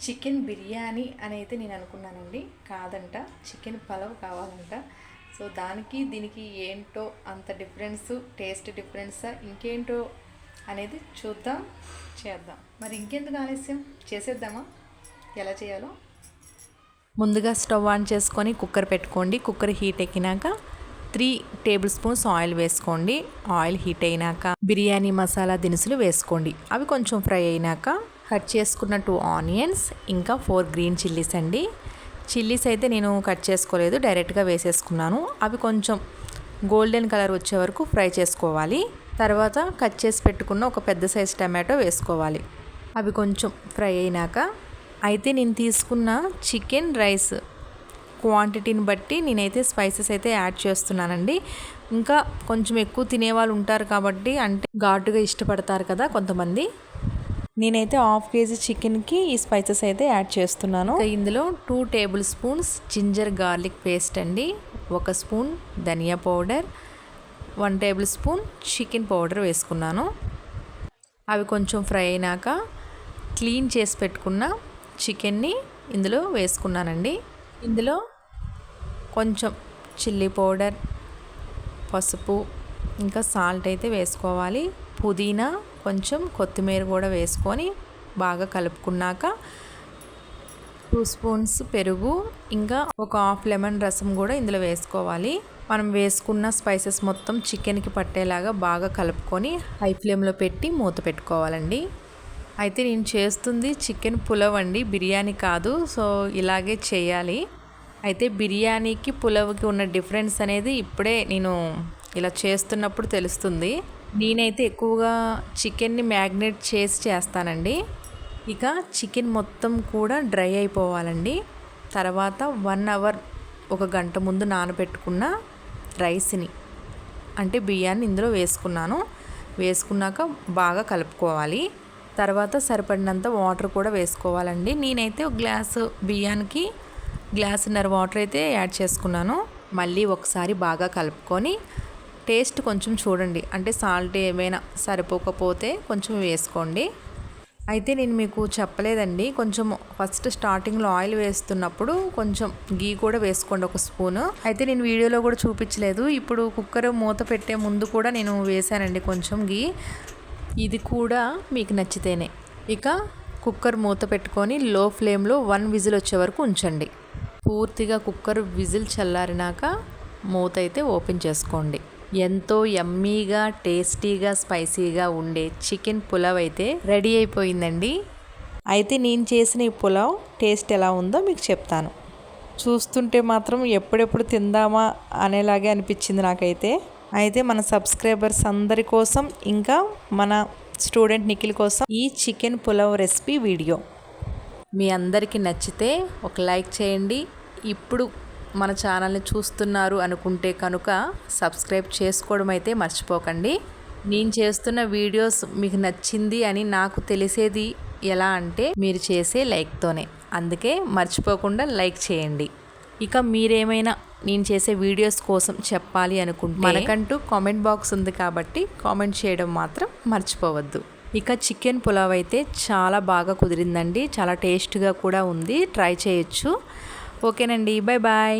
Chicken biryani అని అయితే నేను అనుకున్నానండి. కాదంట, చికెన్ పలావ్ కావాలంట. సో దానికి దీనికి ఏంటో అంత డిఫరెన్స్, టేస్ట్ డిఫరెన్సా ఇంకేంటో అనేది చూద్దాం, చేద్దాం. మరి ఇంకెందుకు ఆలస్యం, చేసేద్దామా? ఎలా చేయాలో ముందుగా స్టవ్ ఆన్ చేసుకొని కుక్కర్ పెట్టుకోండి. కుక్కర్ హీట్ ఎక్కినాక 3 టేబుల్ స్పూన్స్ ఆయిల్ వేసుకోండి. ఆయిల్ హీట్ అయినాక బిర్యానీ మసాలా దినుసులు వేసుకోండి. అవి కొంచెం ఫ్రై అయినాక కట్ చేసుకున్న 2 ఆనియన్స్ ఇంకా 4 గ్రీన్ చిల్లీస్ అండి. చిల్లీస్ అయితే నేను కట్ చేసుకోలేదు, డైరెక్ట్గా వేసేసుకున్నాను. అవి కొంచెం గోల్డెన్ కలర్ వచ్చే వరకు ఫ్రై చేసుకోవాలి. తర్వాత కట్ చేసి పెట్టుకున్న ఒక పెద్ద సైజ్ టమాటో వేసుకోవాలి. అవి కొంచెం ఫ్రై అయినాక అయితే నేను తీసుకున్న చికెన్ రైస్ క్వాంటిటీని బట్టి నేనైతే స్పైసెస్ అయితే యాడ్ చేస్తున్నానండి. ఇంకా కొంచెం ఎక్కువ తినేవాళ్ళు ఉంటారు కాబట్టి, అంటే ఘాటుగా ఇష్టపడతారు కదా కొంతమంది. నేనైతే 1/2 కేజీ చికెన్కి ఈ స్పైసెస్ అయితే యాడ్ చేస్తున్నాను. ఇందులో 2 tablespoons ginger garlic paste అండి, 1 స్పూన్ ధనియా powder, 1 tablespoon chicken powder వేసుకున్నాను. అవి కొంచెం ఫ్రై అయినాక క్లీన్ చేసి పెట్టుకున్న చికెన్ని ఇందులో వేసుకున్నానండి. ఇందులో కొంచెం చిల్లీ పౌడర్, పసుపు, ఇంకా సాల్ట్ అయితే వేసుకోవాలి. పుదీనా, కొంచెం కొత్తిమీర కూడా వేసుకొని బాగా కలుపుకున్నాక 2 స్పూన్స్ పెరుగు, ఇంకా ఒక 1/2 లెమన్ రసం కూడా ఇందులో వేసుకోవాలి. మనం వేసుకున్న స్పైసెస్ మొత్తం చికెన్కి పట్టేలాగా బాగా కలుపుకొని హై ఫ్లేమ్లో పెట్టి మూత పెట్టుకోవాలండి. అయితే నేను చేస్తుంది చికెన్ పులావ్ అండి, బిర్యానీ కాదు. సో ఇలాగే చేయాలి. అయితే బిర్యానీకి పులావ్కి ఉన్న డిఫరెన్స్ అనేది ఇప్పుడే నేను ఇలా చేస్తున్నప్పుడు తెలుస్తుంది. నేనైతే ఎక్కువగా చికెన్ని మ్యాగ్నేట్ చేసి చేస్తానండి. ఇక చికెన్ మొత్తం కూడా డ్రై అయిపోవాలండి. తర్వాత 1 అవర్, 1 గంట ముందు నానబెట్టుకున్న రైస్ని, అంటే బియ్యాన్ని ఇందులో వేసుకున్నాను. వేసుకున్నాక బాగా కలుపుకోవాలి. తర్వాత సరిపడినంత వాటర్ కూడా వేసుకోవాలండి. నేనైతే 1 గ్లాసు బియ్యానికి 1.5 గ్లాసున్నర వాటర్ అయితే యాడ్ చేసుకున్నాను. మళ్ళీ ఒకసారి బాగా కలుపుకొని టేస్ట్ కొంచెం చూడండి, అంటే సాల్ట్ ఏమైనా సరిపోకపోతే కొంచెం వేసుకోండి. అయితే నేను మీకు చెప్పలేదండి, కొంచెం ఫస్ట్ స్టార్టింగ్లో ఆయిల్ వేస్తున్నప్పుడు కొంచెం గీ కూడా వేసుకోండి, 1 స్పూను. అయితే నేను వీడియోలో కూడా చూపించలేదు, ఇప్పుడు కుక్కర్ మూత పెట్టే ముందు కూడా నేను వేసానండి కొంచెం గీ. ఇది కూడా మీకు నచ్చితేనే. ఇక కుక్కర్ మూత పెట్టుకొని లో ఫ్లేమ్లో 1 విజిల్ వచ్చే వరకు ఉంచండి. పూర్తిగా కుక్కర్ విజిల్ చల్లారినాక మూత అయితే ఓపెన్ చేసుకోండి. ఎంతో యమ్మీగా, టేస్టీగా, స్పైసీగా ఉండే చికెన్ పులావ్ అయితే రెడీ అయిపోయిందండి. అయితే నేను చేసిన ఈ పులావ్ టేస్ట్ ఎలా ఉందో మీకు చెప్తాను. చూస్తుంటే మాత్రం ఎప్పుడెప్పుడు తిందామా అనేలాగే అనిపించింది నాకైతే. అయితే మన సబ్స్క్రైబర్స్ అందరి కోసం, ఇంకా మన స్టూడెంట్ నిఖిల్ కోసం ఈ చికెన్ పులావ్ రెసిపీ వీడియో మీ అందరికీ నచ్చితే ఒక లైక్ చేయండి. ఇప్పుడు మన ఛానల్ని చూస్తున్నారు అనుకుంటే కనుక సబ్స్క్రైబ్ చేసుకోవడం అయితే మర్చిపోకండి. నేను చేస్తున్న వీడియోస్ మీకు నచ్చింది అని నాకు తెలిసేది ఎలా అంటే మీరు చేసే లైక్తోనే. అందుకే మర్చిపోకుండా లైక్ చేయండి. ఇక మీరేమైనా నేను చేసే వీడియోస్ కోసం చెప్పాలి అనుకుంటే మనకంటూ కామెంట్ బాక్స్ ఉంది కాబట్టి కామెంట్ చేయడం మాత్రం మర్చిపోవద్దు. ఇక చికెన్ పులావ్ అయితే చాలా బాగా కుదిరిందండి, చాలా టేస్ట్గా కూడా ఉంది. ట్రై చేయొచ్చు. ఓకేనండి, బాయ్ బాయ్.